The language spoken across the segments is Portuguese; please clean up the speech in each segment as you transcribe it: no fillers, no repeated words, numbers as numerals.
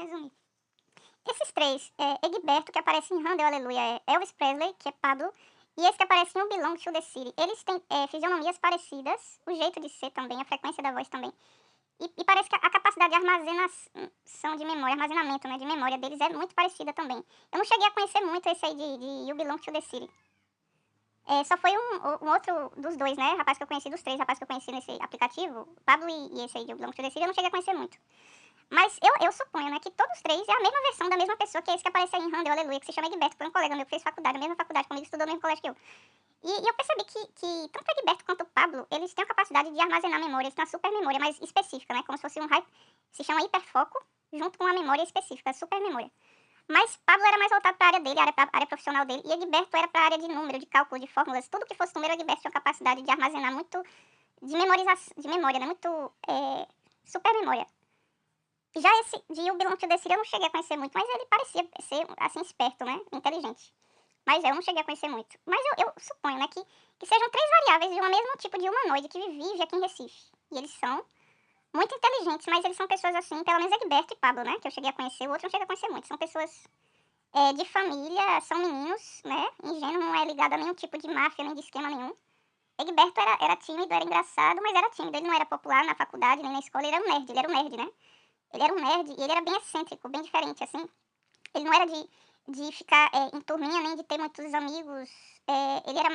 resumir. Esses três, Egberto, que aparece em Handel Aleluia, é Elvis Presley, que é Pablo, e esse que aparece em You Belong to the City. Eles têm fisionomias parecidas, o jeito de ser também, a frequência da voz também. E parece que a capacidade de armazenação de memória, armazenamento, né, de memória deles é muito parecida também. Eu não cheguei a conhecer muito esse aí de You Belong to the City. Só foi um outro dos dois, né, rapaz que eu conheci, dos três rapazes que eu conheci nesse aplicativo, Pablo e esse aí de You Belong to the City, eu não cheguei a conhecer muito. Mas eu suponho, né, que todos os três é a mesma versão da mesma pessoa, que é esse que aparece aí em Handel Aleluia, que se chama Egberto, foi um colega meu que fez faculdade, a mesma faculdade comigo, estudou no mesmo colégio que eu. E eu percebi que tanto o Egberto quanto o Pablo, eles têm a capacidade de armazenar memória, eles têm uma super memória mais específica, né, como se fosse se chama hiperfoco, junto com uma memória específica, super memória. Mas Pablo era mais voltado para a área dele, a área profissional dele, e Egberto era para a área de número, de cálculo, de fórmulas, tudo que fosse número, Egberto tinha capacidade de armazenar muito, de memorização, de memória, né, muito super memória. Já esse de You Belong to the City eu não cheguei a conhecer muito, mas ele parecia ser, assim, esperto, né? Inteligente. Mas eu não cheguei a conhecer muito. Mas eu suponho, né, que sejam três variáveis de um mesmo tipo de humanoide que vive aqui em Recife. E eles são muito inteligentes, mas eles são pessoas assim, pelo menos Egberto e Pablo, né? Que eu cheguei a conhecer, o outro não cheguei a conhecer muito. São pessoas de família, são meninos, né? Ingênuo, não é ligado a nenhum tipo de máfia, nem de esquema nenhum. Egberto era tímido, era engraçado, mas era tímido. Ele não era popular na faculdade, nem na escola, ele era um nerd, né? Ele era um nerd e ele era bem excêntrico, bem diferente, assim. Ele não era de ficar em turminha, nem de ter muitos amigos. Ele era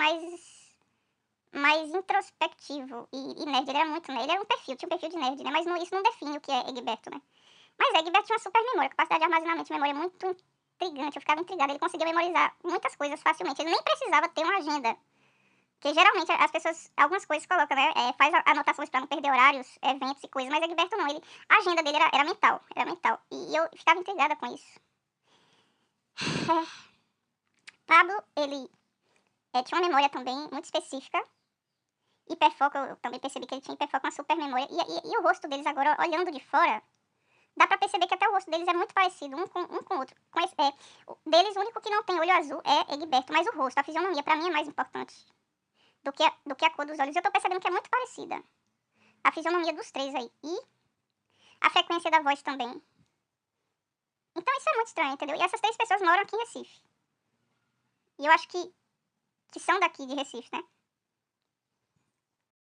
mais introspectivo e nerd. Ele era muito nerd. Ele era tinha um perfil de nerd, né? Mas isso não define o que é Egberto, né? Mas Egberto tinha uma super memória, capacidade de armazenamento de memória muito intrigante. Eu ficava intrigada. Ele conseguia memorizar muitas coisas facilmente. Ele nem precisava ter uma agenda. Porque geralmente as pessoas, algumas coisas colocam, né? Faz anotações pra não perder horários, eventos e coisas, mas Egberto não, a agenda dele era mental, era mental. E eu ficava intrigada com isso. Pablo, ele tinha uma memória também muito específica. Hiperfoco, eu também percebi que ele tinha hiperfoco, uma super memória. E o rosto deles agora, olhando de fora, dá pra perceber que até o rosto deles é muito parecido um com o outro. Deles, o único que não tem olho azul é Egberto, mas o rosto, a fisionomia, pra mim é mais importante do que a cor dos olhos. Eu tô percebendo que é muito parecida a fisionomia dos três aí. E a frequência da voz também. Então isso é muito estranho, entendeu? E essas três pessoas moram aqui em Recife. E eu acho que são daqui de Recife, né?